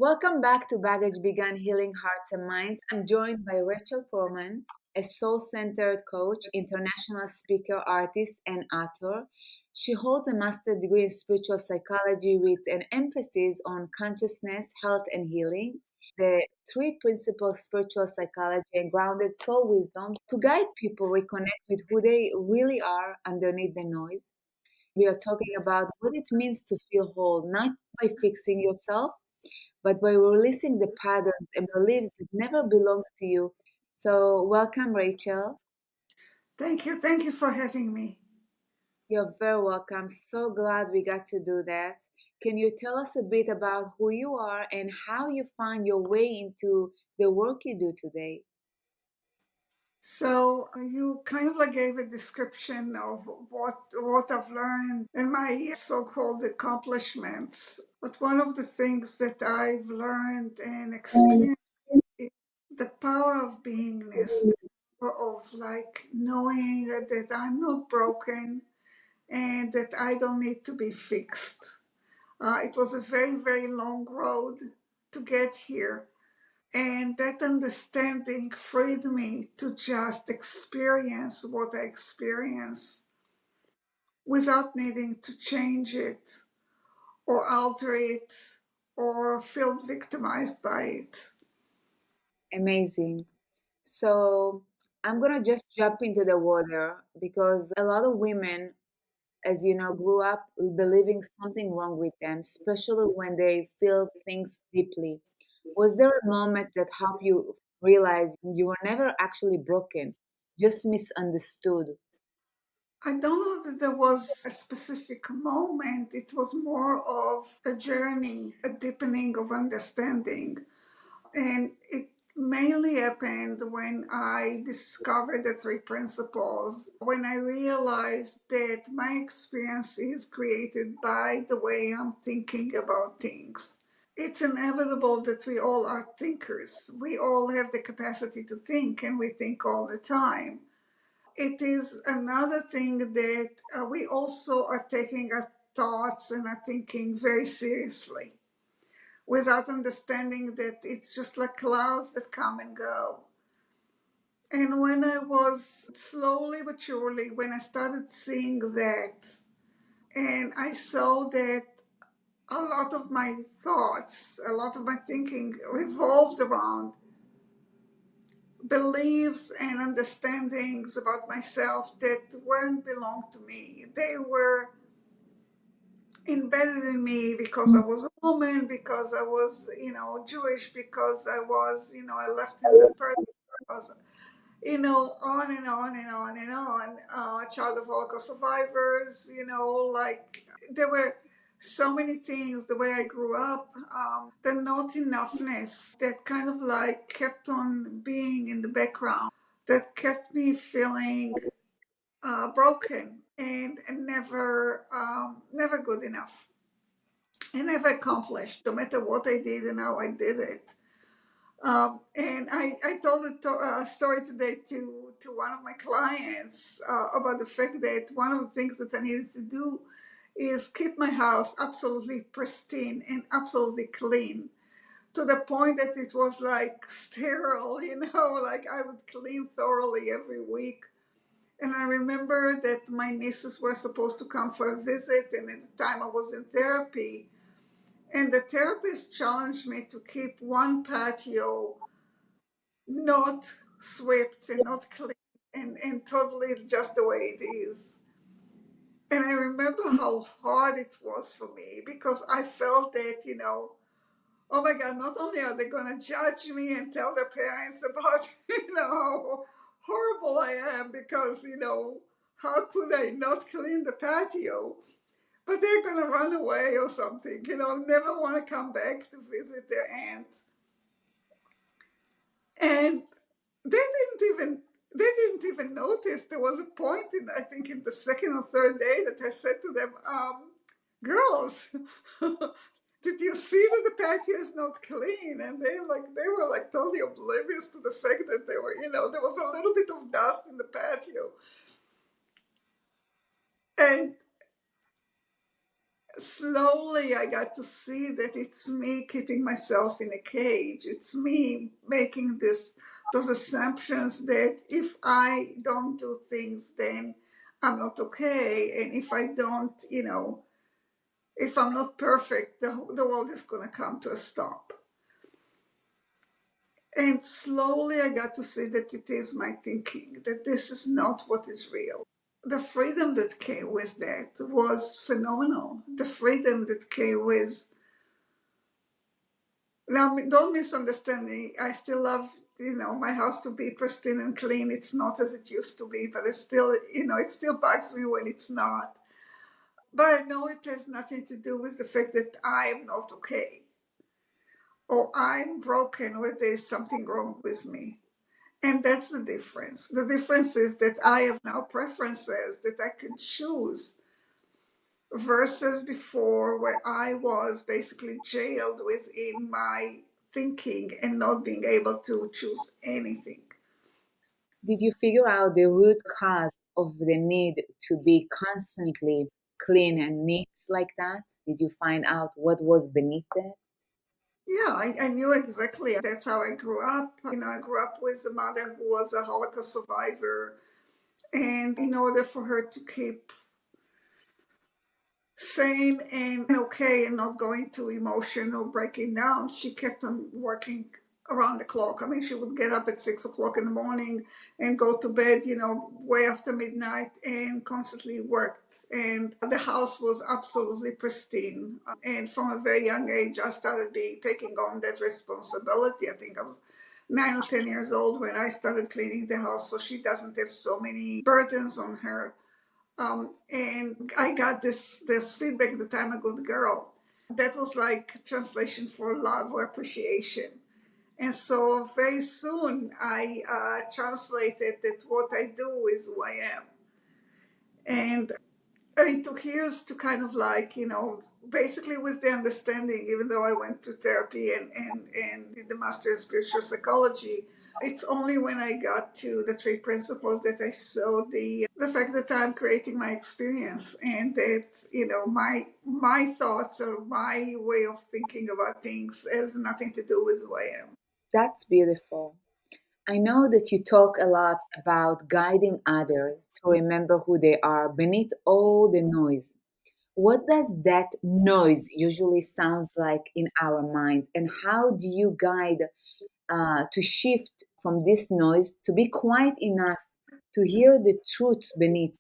Welcome back to Baggage Began Healing Hearts and Minds. I'm joined by Rachel Furman, a soul centered coach, international speaker, artist, and author. She holds a master's degree in spiritual psychology with an emphasis on consciousness, health, and healing. The three principles spiritual psychology and grounded soul wisdom to guide people reconnect with who they really are underneath the noise. We are talking about what it means to feel whole, not by fixing yourself but by releasing the patterns and beliefs that never belongs to you. So, welcome, Rachel. Thank you. Thank you for having me. You're very welcome. So glad we got to do that. Can you tell us a bit about who you are and how you find your way into the work you do today? So you kind of like gave a description of what I've learned and my so-called accomplishments. But one of the things that I've learned and experienced is the power of beingness, the power of like knowing that I'm not broken and that I don't need to be fixed. It was a very, very long road to get here. And that understanding freed me to just experience what I experience without needing to change it or alter it or feel victimized by it. Amazing. So, I'm gonna just jump into the water because a lot of women, as you know, grew up believing something wrong with them, especially when they feel things deeply. Was there a moment that helped you realize you were never actually broken, just misunderstood? I don't know that there was a specific moment. It was more of a journey, a deepening of understanding. And it mainly happened when I discovered the three principles, when I realized that my experience is created by the way I'm thinking about things. It's inevitable that we all are thinkers. We all have the capacity to think, and we think all the time. It is another thing that we also are taking our thoughts and our thinking very seriously without understanding that it's just like clouds that come and go. And when I was slowly but surely, when I started seeing that, and I saw that a lot of my thoughts, a lot of my thinking revolved around beliefs and understandings about myself that weren't belong to me. They were embedded in me because I was a woman, because I was, Jewish, because I was, a left-handed person, because, on and on and on and on. Child of Holocaust survivors, there were so many things, the way I grew up, the not enoughness that kind of like kept on being in the background, that kept me feeling broken and never good enough and never accomplished, no matter what I did and how I did it. And I told a story today to one of my clients about the fact that one of the things that I needed to do is keep my house absolutely pristine and absolutely clean to the point that it was like sterile, like I would clean thoroughly every week. And I remember that my nieces were supposed to come for a visit, and at the time I was in therapy. And the therapist challenged me to keep one patio not swept and not clean and totally just the way it is. And I remember how hard it was for me because I felt that, oh my God, not only are they going to judge me and tell their parents about, how horrible I am because, how could I not clean the patio? But they're going to run away or something, never want to come back to visit their aunt. And they didn't even notice. There was a point in, I think, in the second or third day that I said to them, girls, did you see that the patio is not clean? And they were like totally oblivious to the fact that they were, there was a little bit of dust in the patio. And slowly I got to see that it's me keeping myself in a cage. It's me making those assumptions that if I don't do things, then I'm not okay. And if I don't, if I'm not perfect, the world is going to come to a stop. And slowly I got to see that it is my thinking, that this is not what is real. The freedom that came with that was phenomenal. The freedom that came with, now don't misunderstand me, I still love, my house to be pristine and clean. It's not as it used to be, but it's still, it still bugs me when it's not. But I know it has nothing to do with the fact that I'm not okay, or I'm broken, or there's something wrong with me. And that's the difference. The difference is that I have now preferences that I can choose, versus before where I was basically jailed within my thinking and not being able to choose anything. Did you figure out the root cause of the need to be constantly clean and neat like that? Did you find out what was beneath it? Yeah, I knew exactly. That's how I grew up. I grew up with a mother who was a Holocaust survivor. And in order for her to keep sane and okay and not going to emotion or breaking down, she kept on working around the clock. I mean, she would get up at 6 o'clock in the morning and go to bed, way after midnight, and constantly worked. And the house was absolutely pristine. And from a very young age, I started taking on that responsibility. I think I was 9 or 10 years old when I started cleaning the house, so she doesn't have so many burdens on her. And I got this feedback that I'm a good girl. That was like translation for love or appreciation. And so very soon I translated that what I do is who I am. And it took years to kind of like, basically with the understanding, even though I went to therapy and did the master in spiritual psychology, it's only when I got to the three principles that I saw the fact that I'm creating my experience, and that, my thoughts or my way of thinking about things has nothing to do with who I am. That's beautiful. I know that you talk a lot about guiding others to remember who they are beneath all the noise. What does that noise usually sounds like in our minds, and how do you guide to shift from this noise to be quiet enough to hear the truth beneath?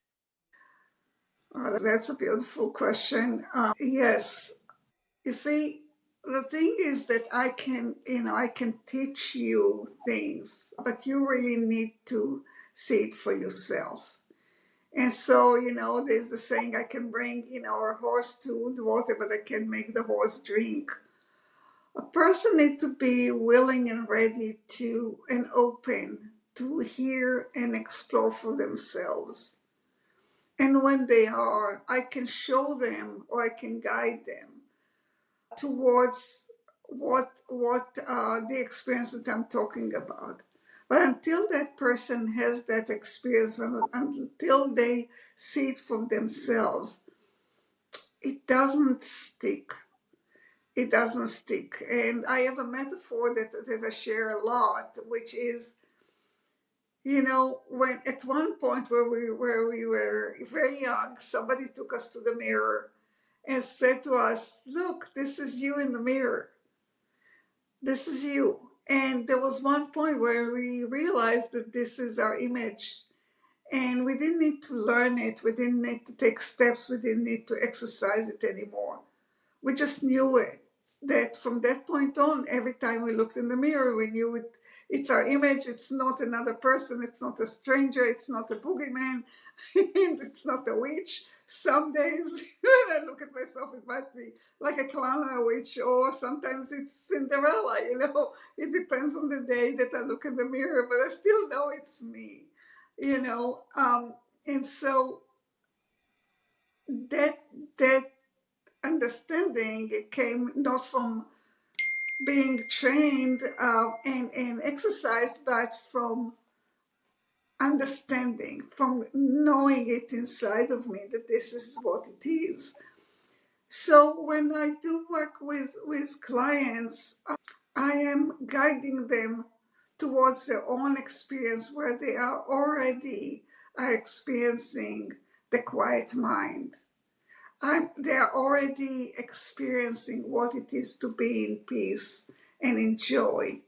That's a beautiful question. Yes. You see, the thing is that I can teach you things, but you really need to see it for yourself. And so, there's the saying, I can bring, a horse to the water, but I can make the horse drink. A person needs to be willing and ready to and open to hear and explore for themselves. And when they are, I can show them or I can guide them towards what the experience that I'm talking about. But until that person has that experience, and until they see it for themselves, it doesn't stick. It doesn't stick. And I have a metaphor that I share a lot, which is, when at one point where we were very young, somebody took us to the mirror and said to us, "Look, this is you in the mirror. This is you." And there was one point where we realized that this is our image. And we didn't need to learn it. We didn't need to take steps. We didn't need to exercise it anymore. We just knew it. That from that point on, every time we looked in the mirror, we knew it. It's our image. It's not another person. It's not a stranger. It's not a boogeyman. And it's not a witch. Some days when I look at myself, it might be like a clown or a witch, or sometimes it's Cinderella. It depends on the day that I look in the mirror, but I still know it's me. And so that that understanding came not from being trained and exercised, but from understanding, from knowing it inside of me that this is what it is. So when I do work with clients, I am guiding them towards their own experience where they are already are experiencing the quiet mind. They are already experiencing what it is to be in peace and in joy.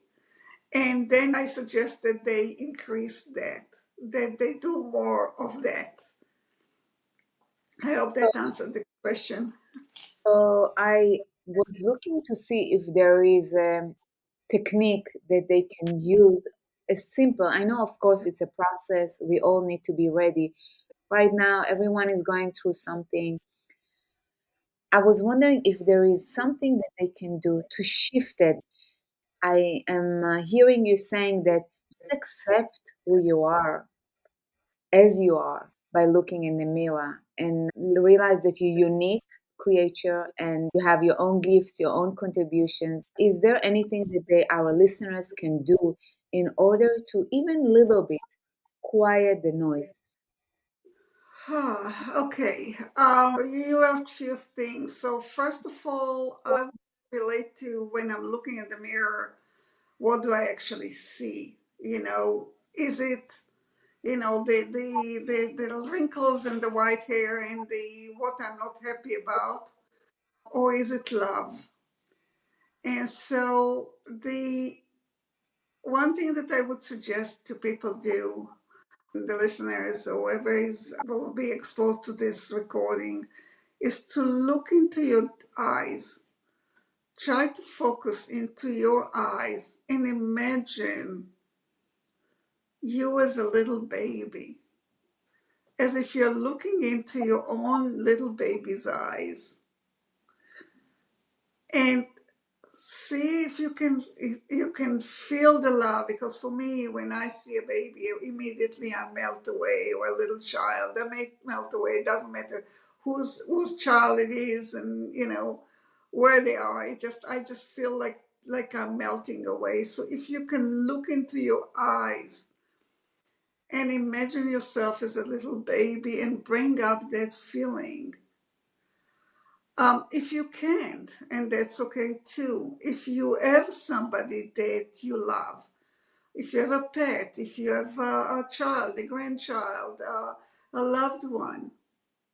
And then I suggest that they increase that they do more of that. I hope So, that answered the question. so I was looking to see if there is a technique that they can use. A simple, I know, of course, it's a process. We all need to be ready. Right now, everyone is going through something. I was wondering if there is something that they can do to shift it. I am hearing you saying that just accept who you are as you are by looking in the mirror and realize that you're unique creature and you have your own gifts, your own contributions. Is there anything that our listeners can do in order to even little bit quiet the noise? Okay. You asked a few things. So first of all, I would relate to when I'm looking in the mirror, what do I actually see? Is it, the wrinkles and the white hair and the what I'm not happy about, or is it love? And so the one thing that I would suggest to people do, the listeners or whoever is will be exposed to this recording, is to look into your eyes. Try to focus into your eyes and imagine you as a little baby, as if you're looking into your own little baby's eyes. And see if you can feel the love, because for me, when I see a baby, immediately I melt away, or a little child, I may melt away. It doesn't matter whose child it is, and where they are. I just feel like I'm melting away. So if you can look into your eyes and imagine yourself as a little baby and bring up that feeling. If you can't, and that's okay too, if you have somebody that you love, if you have a pet, if you have a child, a grandchild, a loved one,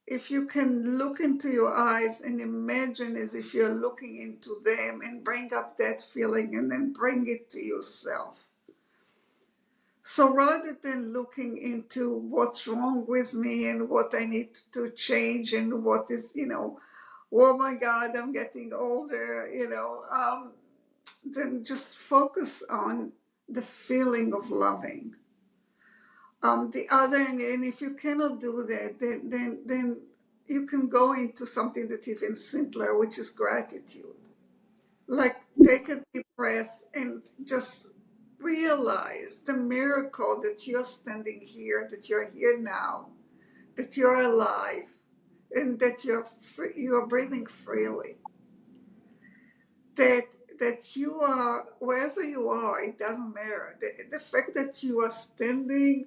if you can look into your eyes and imagine as if you're looking into them and bring up that feeling and then bring it to yourself. So rather than looking into what's wrong with me and what I need to change and what is, oh my God, I'm getting older, then just focus on the feeling of loving. The other, and if you cannot do that, then you can go into something that's even simpler, which is gratitude. Like, take a deep breath and just realize the miracle that you're standing here, that you're here now, that you're alive, and that you're breathing freely. That you are wherever you are, it doesn't matter. The fact that you are standing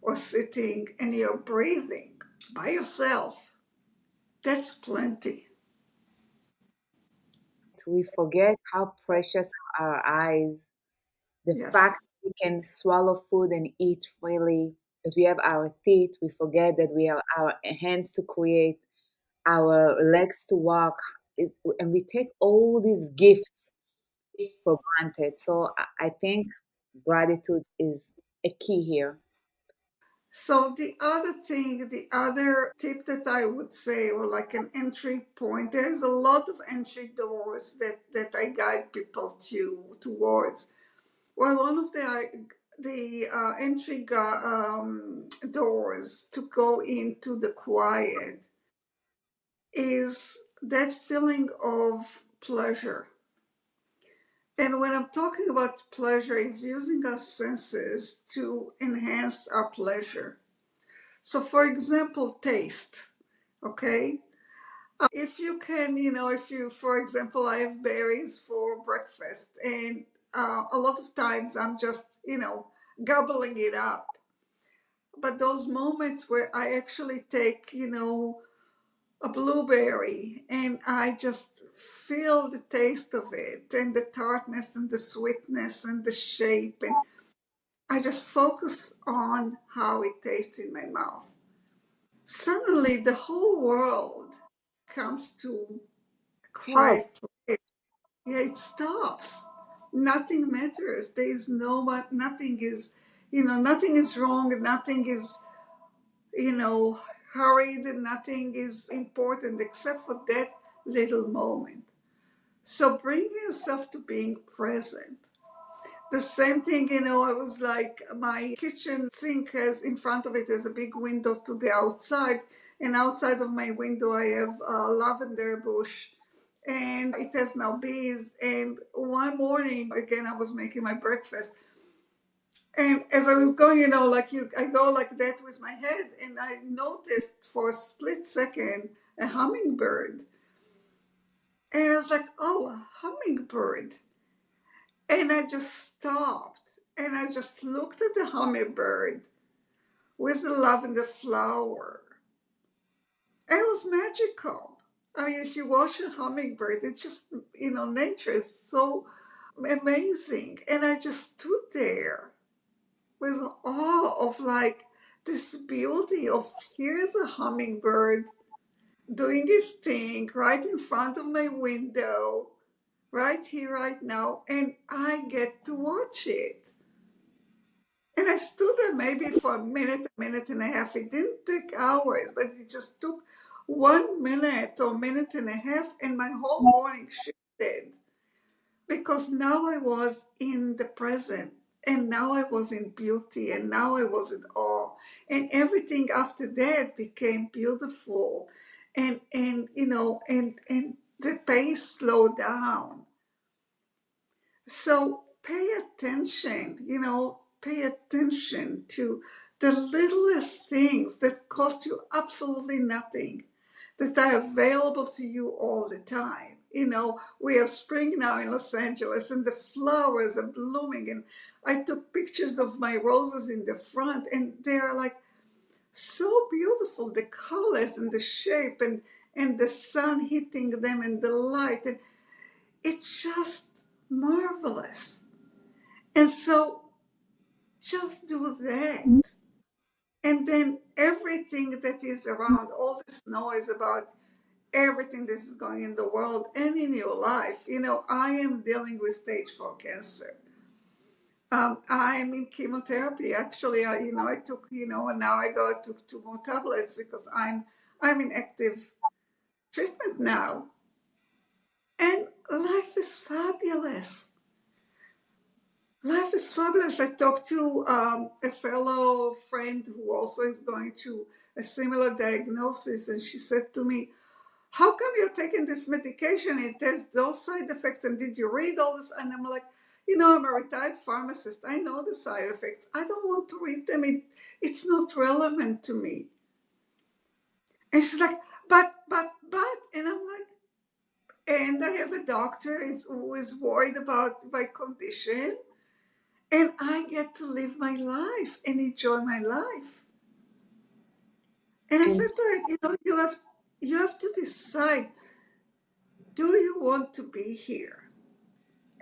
or sitting and you're breathing by yourself, that's plenty. We forget how precious are our eyes. The Yes. fact we can swallow food and eat freely, that we have our teeth, we forget that we have our hands to create, our legs to walk, and we take all these gifts for granted. So I think gratitude is a key here. So the other thing, the other tip that I would say, or like an entry point, there's a lot of entry doors that I guide people towards. Well, one of the entry doors to go into the quiet is that feeling of pleasure. And when I'm talking about pleasure, it's using our senses to enhance our pleasure. So, for example, taste. Okay. If you can, if you, for example, I have berries for breakfast, and a lot of times I'm just, gobbling it up. But those moments where I actually take, a blueberry, and I just feel the taste of it and the tartness and the sweetness and the shape, and I just focus on how it tastes in my mouth. Suddenly the whole world comes to a quiet Halt. place. Yeah, it stops. Nothing matters. There is no what, nothing is, nothing is wrong, nothing is, you know, hurried, nothing is important except for that little moment. So bring yourself to being present. The same thing, I was like, my kitchen sink has in front of it is a big window to the outside. And outside of my window, I have a lavender bush and it has now bees. And one morning, again, I was making my breakfast. And as I was going, I go like that with my head. And I noticed for a split second a hummingbird. And I was like, oh, a hummingbird. And I just stopped and I just looked at the hummingbird with the lavender flower. And it was magical. I mean, if you watch a hummingbird, it's just, nature is so amazing. And I just stood there with awe of like this beauty of here's a hummingbird doing his thing right in front of my window, right here, right now, and I get to watch it. And I stood there maybe for a minute and a half. It didn't take hours, but it just took 1 minute or minute and a half, and my whole morning shifted because now I was in the present, and now I was in beauty, and now I was in awe, and everything after that became beautiful, and the pace slowed down. So pay attention to the littlest things that cost you absolutely nothing, that are available to you all the time. We have spring now in Los Angeles and the flowers are blooming. And I took pictures of my roses in the front and they're like so beautiful, the colors and the shape and the sun hitting them and the light. And it's just marvelous. And so just do that. And then everything that is around, all this noise about everything that is going in the world and in your life. I am dealing with stage 4 cancer. I'm in chemotherapy. Actually, I took, and now I took 2 more tablets because I'm in active treatment now. And life is fabulous. Life is fabulous. I talked to a fellow friend who also is going through a similar diagnosis, and she said to me, how come you're taking this medication? It has those side effects, and did you read all this? And I'm like, I'm a retired pharmacist. I know the side effects. I don't want to read them. It's not relevant to me. And she's like, but, and I'm like, and I have a doctor who is worried about my condition and I get to live my life and enjoy my life. And I And said to her, you have to decide, do you want to be here?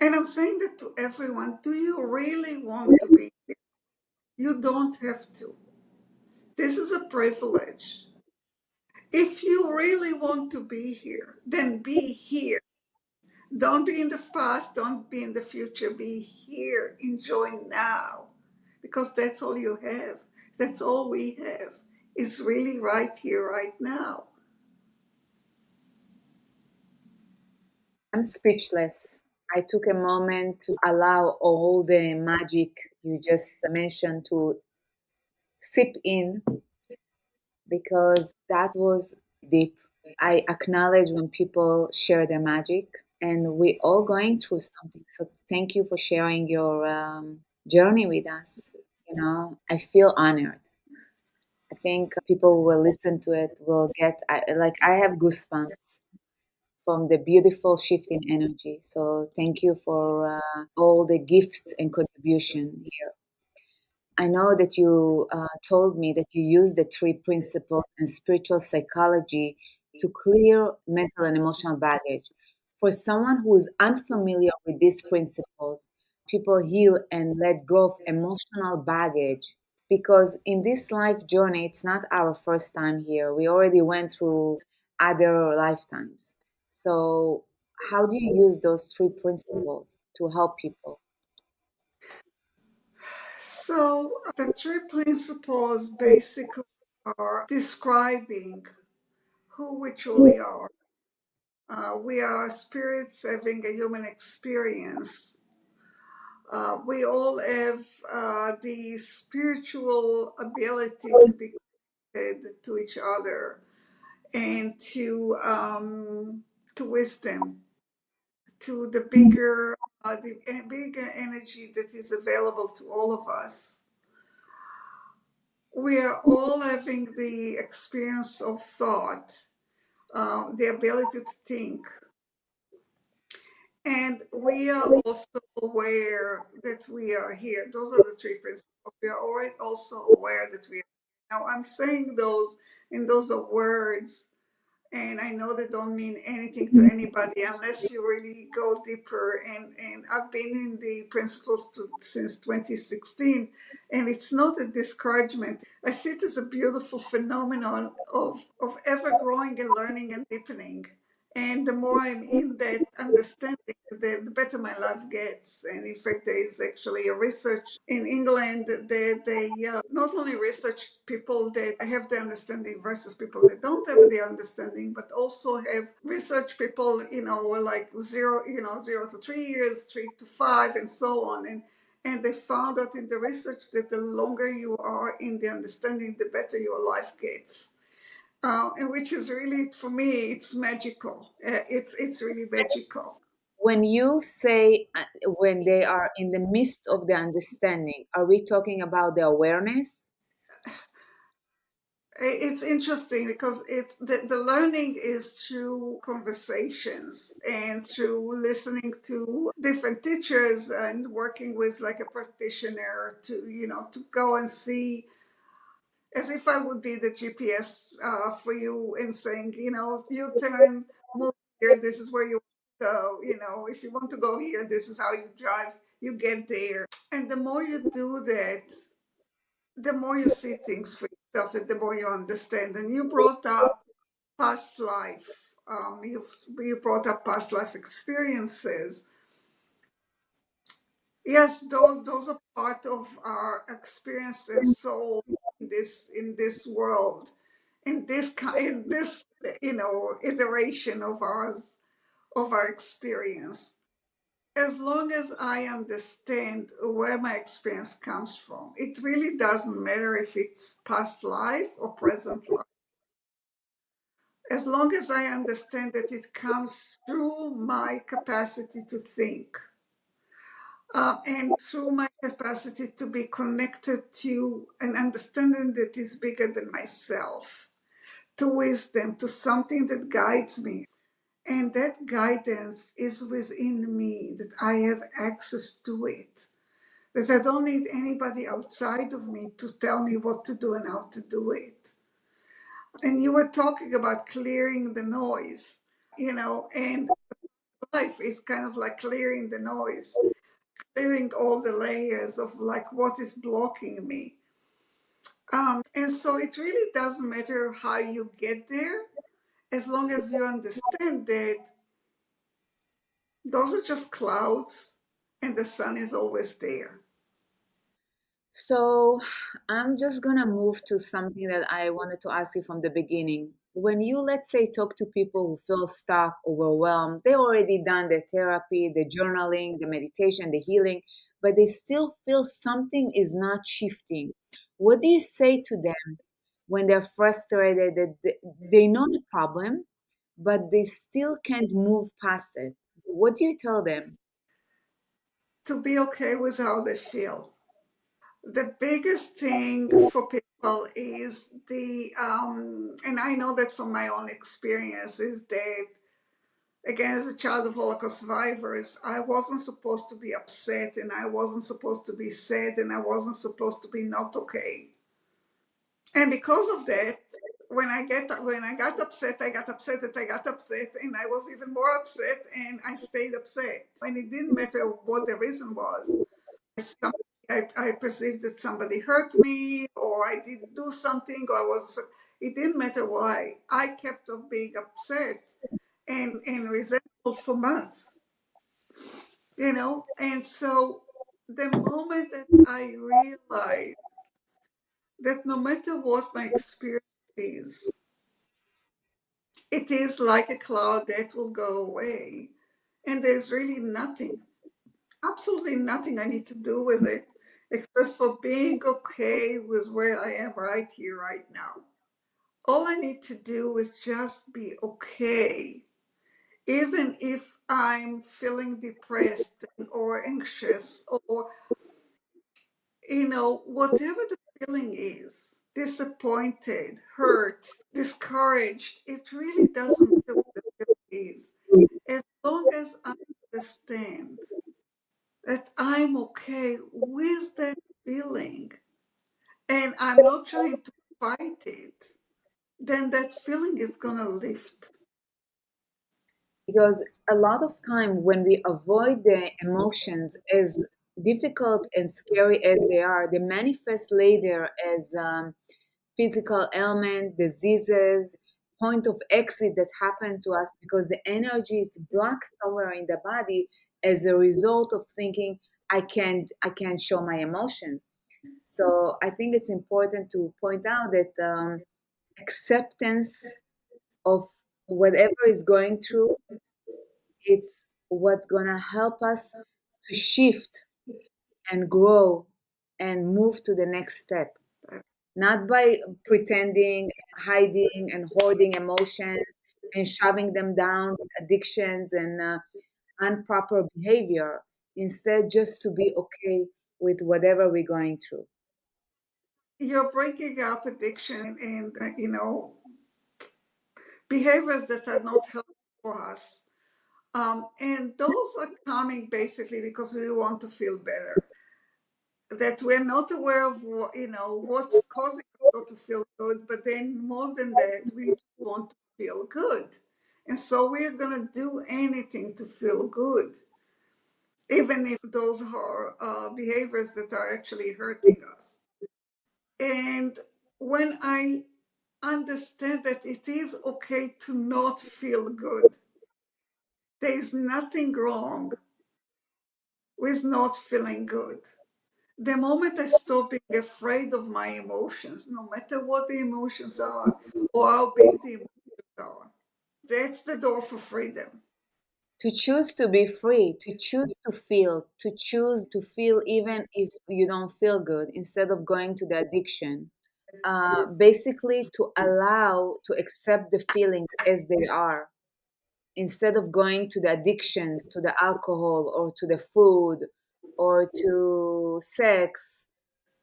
And I'm saying that to everyone, do you really want to be here? You don't have to. This is a privilege. If you really want to be here, then be here. Don't be in the past, don't be in the future, be here. Enjoy now. Because that's all you have. That's all we have. Is really right here, right now. I'm speechless. I took a moment to allow all the magic you just mentioned to sip in because that was deep. I acknowledge when people share their magic, and we're all going through something. So thank you for sharing your journey with us. I feel honored. I think people who will listen to it will get I have goosebumps from the beautiful shift in energy. So thank you for all the gifts and contribution here. I know that you told me that you use the three principles and spiritual psychology to clear mental and emotional baggage. For someone who is unfamiliar with these principles, people heal and let go of emotional baggage because in this life journey, it's not our first time here. We already went through other lifetimes. So, how do you use those three principles to help people? So the three principles basically are describing who we truly are. We are spirits having a human experience. We all have the spiritual ability to be connected to each other and to wisdom, to the bigger energy that is available to all of us. We are all having the experience of thought, the ability to think, and we are also aware that we are here. Those are the three principles. We are already also aware that we are here. Now, I'm saying those, and those are words, and I know they don't mean anything to anybody unless you really go deeper. And I've been in the principles since 2016, and it's not a discouragement. I see it as a beautiful phenomenon of ever growing and learning and deepening. And the more I'm in that understanding, the better my life gets. And in fact, there is actually a research in England that they not only research people that have the understanding versus people that don't have the understanding, but also have research people, like 0 to 3 years, 3 to 5, and so on. And they found out in the research that the longer you are in the understanding, the better your life gets. And which is really, for me, it's magical. It's really magical. When you say when they are in the midst of the understanding, are we talking about the awareness? It's interesting because the learning is through conversations and through listening to different teachers and working with like a practitioner to go and see, as if I would be the GPS for you, and saying, you turn, move here, this is where you go. If you want to go here, this is how you drive, you get there. And the more you do that, the more you see things for yourself and the more you understand. And you brought up past life. You brought up past life experiences. Yes, those are part of our experiences. So in this world, in this iteration of our experience, as long as I understand where my experience comes from, it really doesn't matter if it's past life or present life. As long as I understand that it comes through my capacity to think, and through my capacity to be connected to an understanding that is bigger than myself, to wisdom, to something that guides me. And that guidance is within me, that I have access to it, that I don't need anybody outside of me to tell me what to do and how to do it. And you were talking about clearing the noise, and life is kind of like clearing the noise, clearing all the layers of like what is blocking me. And so it really doesn't matter how you get there, as long as you understand that those are just clouds and the sun is always there. So I'm just gonna move to something that I wanted to ask you from the beginning. When you, let's say, talk to people who feel stuck, overwhelmed, they already done the therapy, the journaling, the meditation, the healing, but they still feel something is not shifting. What do you say to them when they're frustrated that they know the problem, but they still can't move past it? What do you tell them? To be okay with how they feel. The biggest thing for people is and I know that from my own experience, is that, again, as a child of Holocaust survivors, I wasn't supposed to be upset, and I wasn't supposed to be sad, and I wasn't supposed to be not okay. And because of that, When I got upset, I got upset that I got upset, and I was even more upset, and I stayed upset. And it didn't matter what the reason was. If I perceived that somebody hurt me, or I didn't do something, or I was, it didn't matter why. I kept on being upset and resentful for months, you know. And so the moment that I realized that no matter what my experience is, it is like a cloud that will go away. And there's really nothing, absolutely nothing I need to do with it except for being okay with where I am right here, right now. All I need to do is just be okay. Even if I'm feeling depressed or anxious or, whatever the feeling is, disappointed, hurt, discouraged, it really doesn't matter what the feeling is. As long as I understand that I'm okay with that feeling and I'm not trying to fight it, then that feeling is going to lift. Because a lot of time when we avoid the emotions, as difficult and scary as they are, they manifest later as physical ailment, diseases, point of exit that happen to us because the energy is blocked somewhere in the body as a result of thinking I can't show my emotions. So I think it's important to point out that acceptance of whatever is going through, it's what's gonna help us to shift and grow and move to the next step. Not by pretending, hiding, and hoarding emotions and shoving them down with addictions and improper behavior. Instead, just to be okay with whatever we're going through. You're breaking up addiction and, behaviors that are not healthy for us. And those are coming basically because we want to feel better. That we're not aware of, what's causing us not to feel good. But then more than that, we just want to feel good. And so we're going to do anything to feel good, even if those are behaviors that are actually hurting us. And when I understand that it is okay to not feel good, there is nothing wrong with not feeling good. The moment I stop being afraid of my emotions, no matter what the emotions are or how big the emotions are, that's the door for freedom. To choose to be free, to choose to feel even if you don't feel good instead of going to the addiction. Basically, to allow, to accept the feelings as they are instead of going to the addictions, to the alcohol or to the food or to sex,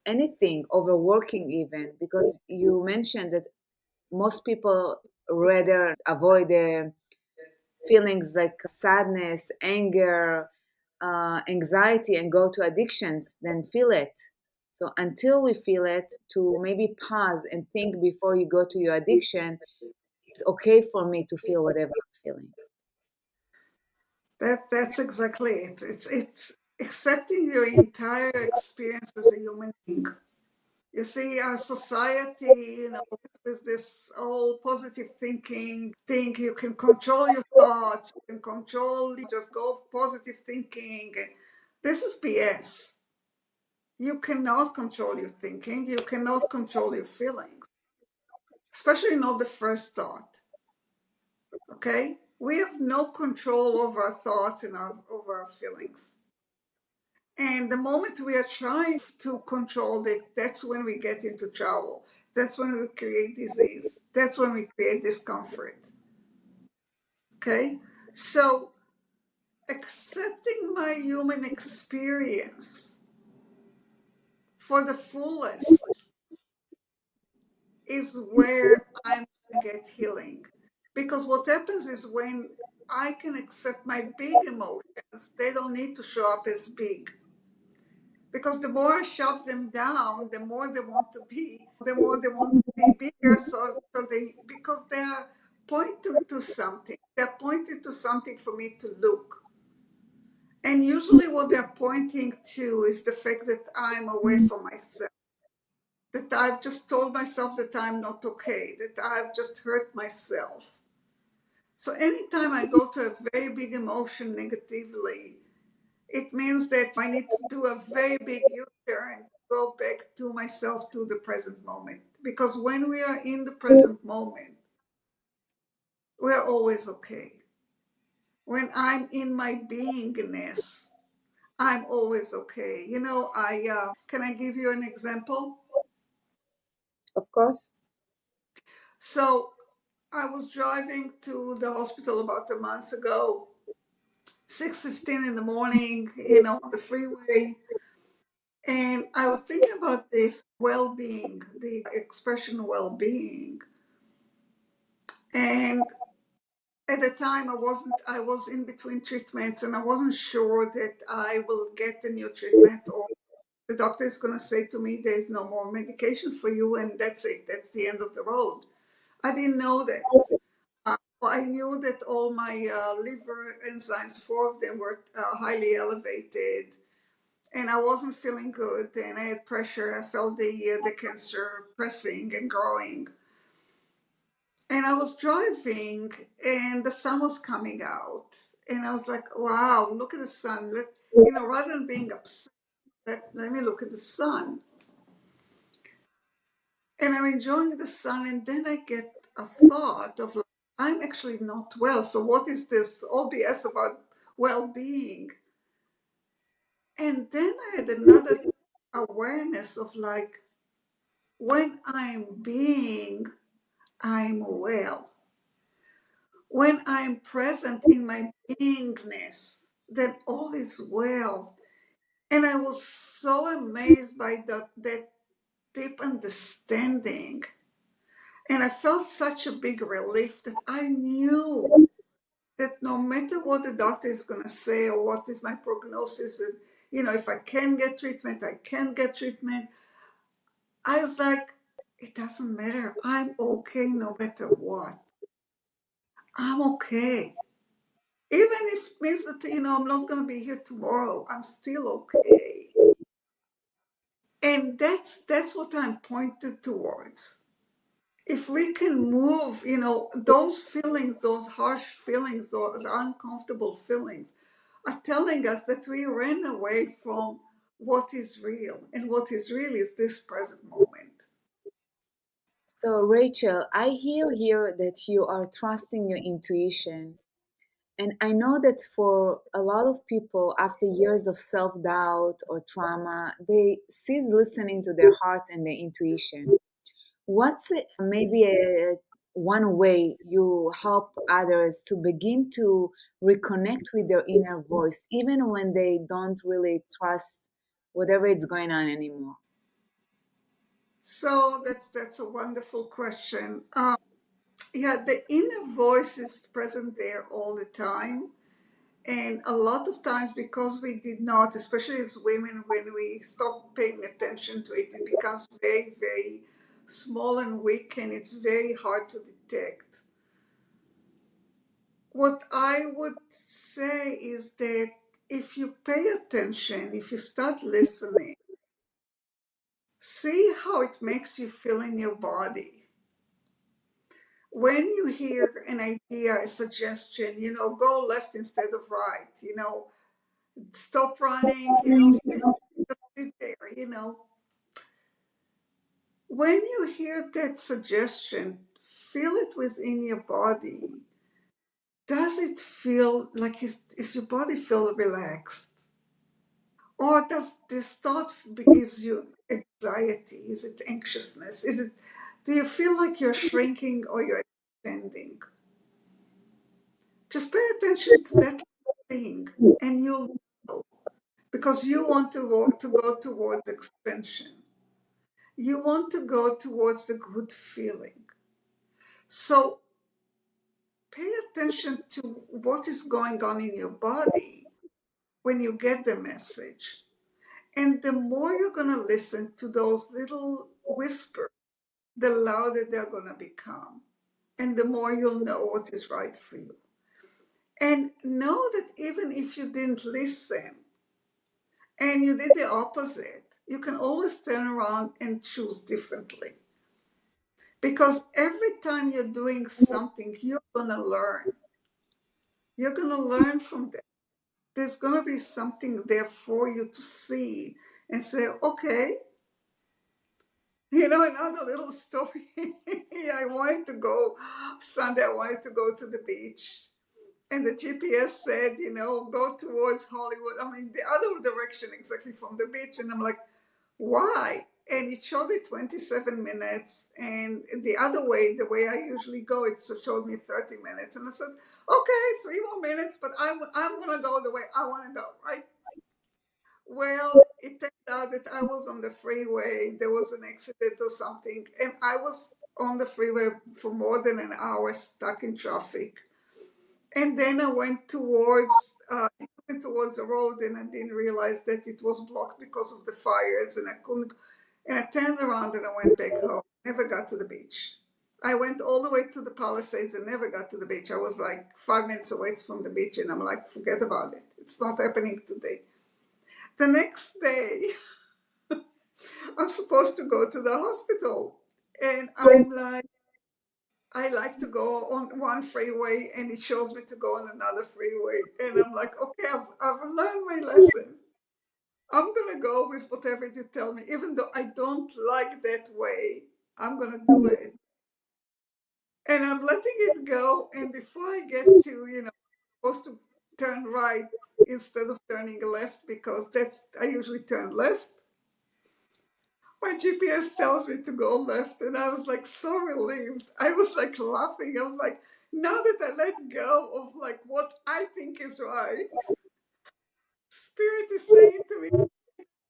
anything, overworking even, because you mentioned that most people rather avoid the feelings like sadness, anger, anxiety, and go to addictions than feel it. So until we feel it, to maybe pause and think before you go to your addiction, it's okay for me to feel whatever I'm feeling. That's exactly it. It's accepting your entire experience as a human being. You see, our society, with this whole positive thinking, think you can control your thoughts, you can control, you just go positive thinking. This is BS. You cannot control your thinking, you cannot control your feelings, especially not the first thought. Okay? We have no control over our thoughts and over our feelings. And the moment we are trying to control it, that's when we get into trouble. That's when we create disease. That's when we create discomfort. Okay? So, accepting my human experience for the fullest is where I'm going to get healing. Because what happens is when I can accept my big emotions, they don't need to show up as big. because the more I shove them down, the more they want to be bigger. So they, because they are pointing to something, they're pointing to something for me to look. And usually, what they're pointing to is the fact that I'm away from myself, that I've just told myself that I'm not okay, that I've just hurt myself. So anytime I go to a very big emotion negatively, it means that I need to do a very big U-turn, go back to myself, to the present moment. Because when we are in the present moment, we're always okay. When I'm in my beingness, I'm always okay. Can I give you an example? Of course. So I was driving to the hospital about a month ago, 6:15 in the morning, on the freeway. And I was thinking about this well-being, the expression well-being. And at the time I was in between treatments and I wasn't sure that I will get a new treatment, or the doctor is going to say to me, there's no more medication for you and that's it. That's the end of the road. I didn't know that. I knew that all my liver enzymes, four of them were highly elevated, and I wasn't feeling good. And I had pressure. I felt the cancer pressing and growing. And I was driving, and the sun was coming out, and I was like, "Wow, look at the sun!" Rather than being upset, let me look at the sun. And I'm enjoying the sun, and then I get a thought of like, I'm actually not well. So what is this OBS about well-being? And then I had another awareness of like, when I'm being, I'm well. When I'm present in my beingness, then all is well. And I was so amazed by that deep understanding. And I felt such a big relief that I knew that no matter what the doctor is going to say or what is my prognosis, and, if I can get treatment, I can get treatment. I was like, it doesn't matter. I'm okay no matter what. I'm okay. Even if it means that, I'm not going to be here tomorrow, I'm still okay. And that's what I'm pointed towards. If we can move, those feelings, those harsh feelings, those uncomfortable feelings are telling us that we ran away from what is real. And what is real is this present moment. So, Rachel, I hear here that you are trusting your intuition. And I know that for a lot of people, after years of self doubt or trauma, they cease listening to their hearts and their intuition. What's maybe one way you help others to begin to reconnect with their inner voice, even when they don't really trust whatever is going on anymore? So that's a wonderful question. Yeah, the inner voice is present there all the time. And a lot of times, because we did not, especially as women, when we stop paying attention to it, it becomes very, very small and weak, and it's very hard to detect. What I would say is that if you pay attention, if you start listening, see how it makes you feel in your body. When you hear an idea, a suggestion, go left instead of right, stop running, sit there, When you hear that suggestion, feel it within your body. Does it feel like is your body feel relaxed? Or does this thought gives you anxiety? Is it anxiousness? Do you feel like you're shrinking or you're expanding? Just pay attention to that thing and you'll know, because you want to go towards expansion. You want to go towards the good feeling. So pay attention to what is going on in your body when you get the message. And the more you're going to listen to those little whispers, the louder they're going to become. And the more you'll know what is right for you. And know that even if you didn't listen and you did the opposite, you can always turn around and choose differently. Because every time you're doing something, you're going to learn. You're going to learn from that. There's going to be something there for you to see and say, okay, another little story. I wanted to go Sunday, I wanted to go to the beach. And the GPS said, go towards Hollywood. I mean, the other direction exactly from the beach. And I'm like, why? And it showed it 27 minutes. And the other way, the way I usually go, it showed me 30 minutes. And I said, okay, 3 more minutes, but I'm going to go the way I want to go, right? Well, it turned out that I was on the freeway. There was an accident or something. And I was on the freeway for more than an hour stuck in traffic. And then I went towards the road, and I didn't realize that it was blocked because of the fires, and I couldn't. And I turned around and I went back home. Never got to the beach. I went all the way to the Palisades and never got to the beach. I was like 5 minutes away from the beach, and I'm like, forget about it. It's not happening today. The next day, I'm supposed to go to the hospital, and I'm like, I like to go on one freeway and it shows me to go on another freeway. And I'm like, okay, I've learned my lesson. I'm going to go with whatever you tell me. Even though I don't like that way, I'm going to do it. And I'm letting it go. And before I get to, supposed to turn right instead of turning left, because I usually turn left. My GPS tells me to go left, and I was like so relieved. I was like laughing. I was like, now that I let go of like what I think is right, Spirit is saying to me,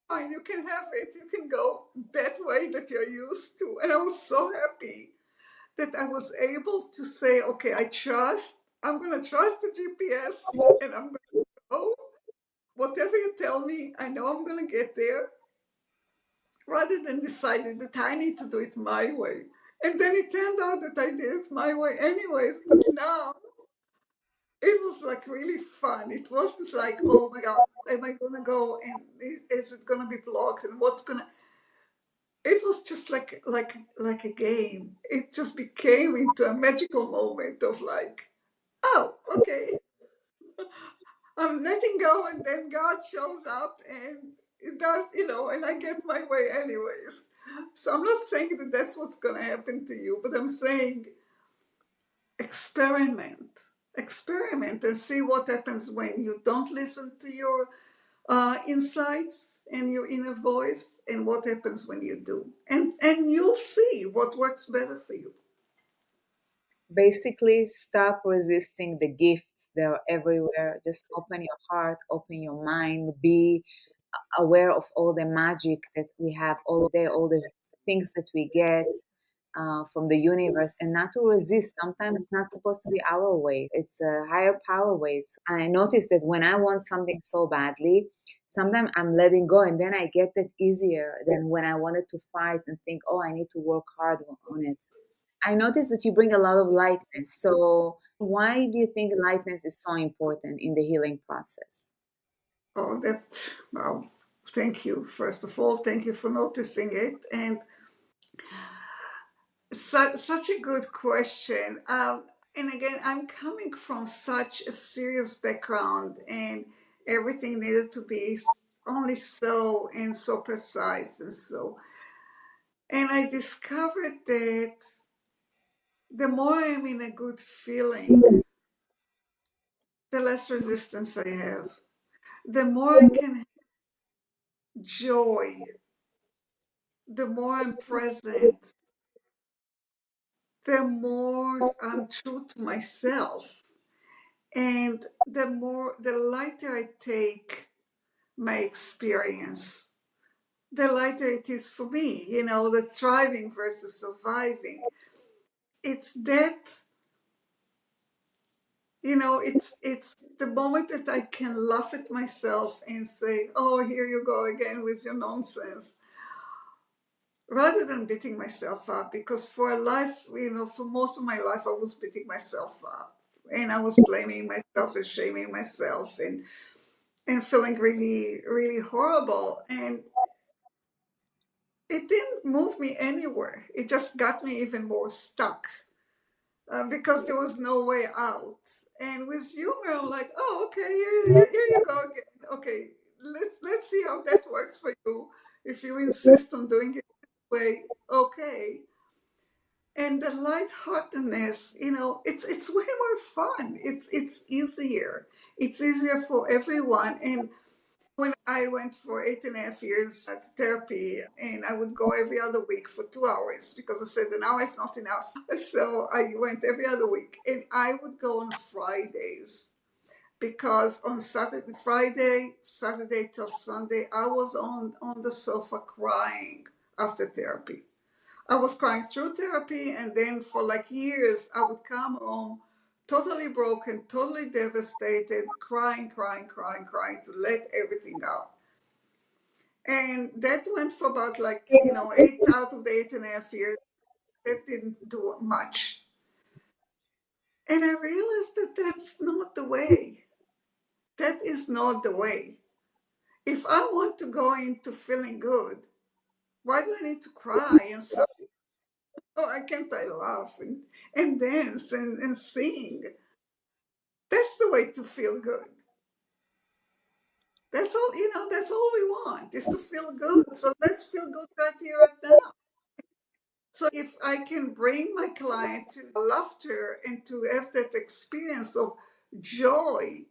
fine, you can have it. You can go that way that you're used to. And I was so happy that I was able to say, okay, I'm going to trust the GPS, and I'm going to go. Whatever you tell me, I know I'm going to get there, rather than deciding that I need to do it my way. And then it turned out that I did it my way anyways, but now it was like really fun. It wasn't like, oh my God, am I gonna go and is it gonna be blocked and what's gonna it was just like a game. It just became into a magical moment of like, oh, okay, I'm letting go, and then God shows up and it does, and I get my way anyways. So I'm not saying that that's what's going to happen to you, but I'm saying experiment. Experiment and see what happens when you don't listen to your insights and your inner voice, and what happens when you do. And you'll see what works better for you. Basically, stop resisting the gifts. They're everywhere. Just open your heart, open your mind, be aware of all the magic that we have all day, all the things that we get from the universe, and not to resist. Sometimes it's not supposed to be our way, it's a higher power ways. I noticed that when I want something so badly, sometimes I'm letting go, and then I get it easier than when I wanted to fight and think, oh, I need to work hard on it. I noticed that you bring a lot of lightness. So, why do you think lightness is so important in the healing process? Oh, that's, well, thank you. First of all, thank you for noticing it. And such a good question. And again, I'm coming from such a serious background, and everything needed to be only so and so precise and so. And I discovered that the more I'm in a good feeling, the less resistance I have. The more I can have joy, the more I'm present, the more I'm true to myself. And the lighter I take my experience, the lighter it is for me, the thriving versus surviving. It's that It's the moment that I can laugh at myself and say, "Oh, here you go again with your nonsense," rather than beating myself up. Because for a life, for most of my life, I was beating myself up, and I was blaming myself and shaming myself, and feeling really, really horrible. And it didn't move me anywhere. It just got me even more stuck, because there was no way out. And with humor, I'm like, "Oh, okay, here you go again. Okay, let's see how that works for you. If you insist on doing it this way, okay." And the lightheartedness, it's way more fun. It's easier. It's easier for everyone. And when I went for 8.5 years to therapy, and I would go every other week for 2 hours, because I said an hour is not enough. So I went every other week, and I would go on Fridays, because on Saturday till Sunday, I was on the sofa crying after therapy. I was crying through therapy, and then for like years, I would come home totally broken, totally devastated, crying, crying, crying, crying to let everything out. And that went for about, like, 8 out of the 8.5 years. That didn't do much. And I realized that that's not the way. That is not the way. If I want to go into feeling good, why do I need to cry and suffer? Oh, why can't I laugh and dance and sing? That's the way to feel good. That's all we want, is to feel good. So let's feel good right here, right now. So if I can bring my client to laughter and to have that experience of joy,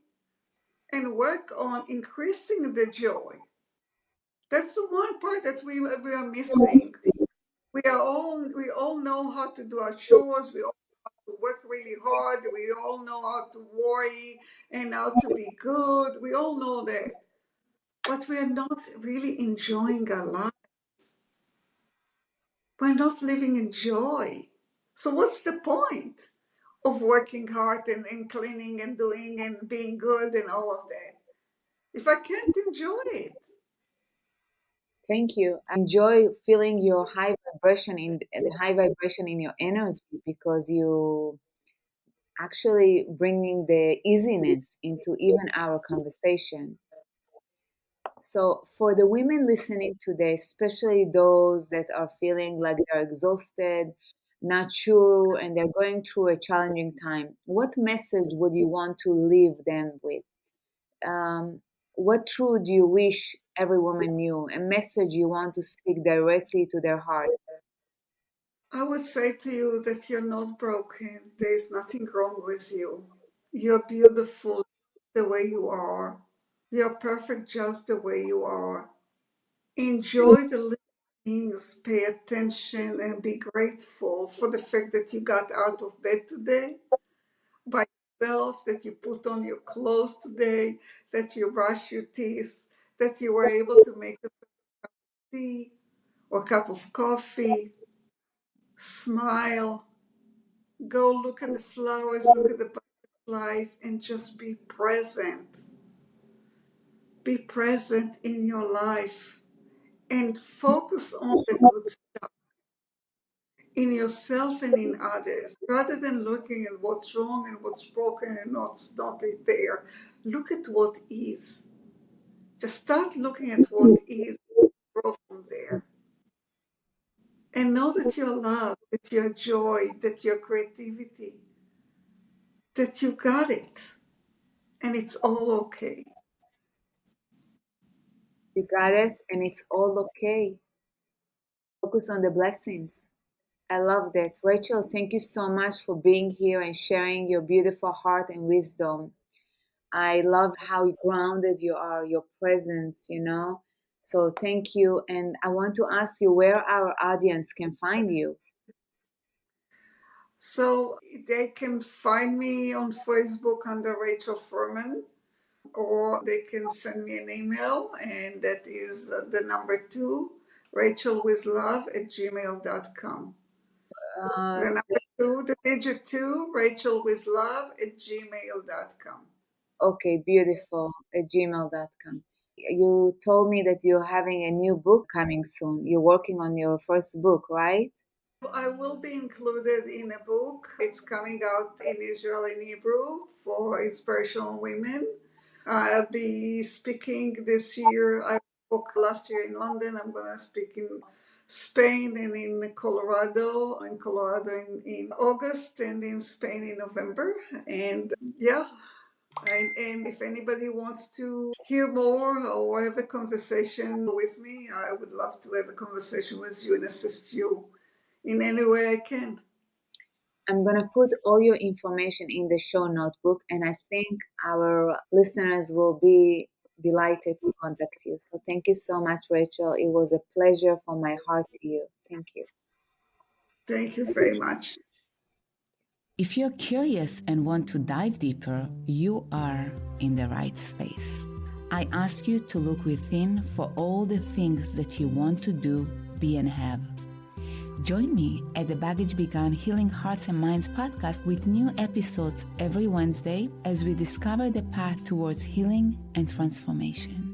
and work on increasing the joy, that's the one part that we are missing. We all know how to do our chores. We all work really hard. We all know how to worry and how to be good. We all know that. But we are not really enjoying our life. We're not living in joy. So what's the point of working hard and cleaning and doing and being good and all of that if I can't enjoy it? Thank you. I enjoy feeling your high vibration in the high vibration in your energy, because you actually bringing the easiness into even our conversation. So, for the women listening today, especially those that are feeling like they're exhausted, not sure, and they're going through a challenging time, what message would you want to leave them with? What truth do you wish every woman knew? A message you want to speak directly to their hearts? I would say to you that you're not broken. There's nothing wrong with you. You're beautiful the way you are. You're perfect just the way you are. Enjoy the little things, pay attention, and be grateful for the fact that you got out of bed today by yourself, that you put on your clothes today, that you brush your teeth, that you were able to make a tea or a cup of coffee. Smile, go look at the flowers, look at the butterflies, and just be present. Be present in your life and focus on the good stuff in yourself and in others, rather than looking at what's wrong and what's broken and what's not there. Look at what is. Just start looking at what is, grow from there. And know that you're loved, that you're joy, that you're creativity, that you got it, and it's all okay. You got it, and it's all okay. Focus on the blessings. I love that. Rachel, thank you so much for being here and sharing your beautiful heart and wisdom. I love how grounded you are, your presence. So thank you. And I want to ask you where our audience can find you. So they can find me on Facebook under Rachel Furman, or they can send me an email, and that is the number 2, rachelwithlove@gmail.com. Uh, The number the digit 2, Rachel with love at gmail.com. Okay, beautiful. At gmail.com. You told me that you're having a new book coming soon. You're working on your first book, right? I will be included in a book. It's coming out in Israel in Hebrew for inspirational women. I'll be speaking this year. I spoke last year in London. I'm going to speak in Spain and in Colorado. In Colorado in August and in Spain in November. And yeah, and if anybody wants to hear more or have a conversation with me, I would love to have a conversation with you and assist you in any way I can. I'm going to put all your information in the show notebook, and I think our listeners will be delighted to contact you. So thank you so much, Rachel. It was a pleasure from my heart to you. Thank you. Thank you very much. If you're curious and want to dive deeper, you are in the right space. I ask you to look within for all the things that you want to do, be, and have. Join me at the Baggage Began Healing Hearts and Minds podcast with new episodes every Wednesday as we discover the path towards healing and transformation.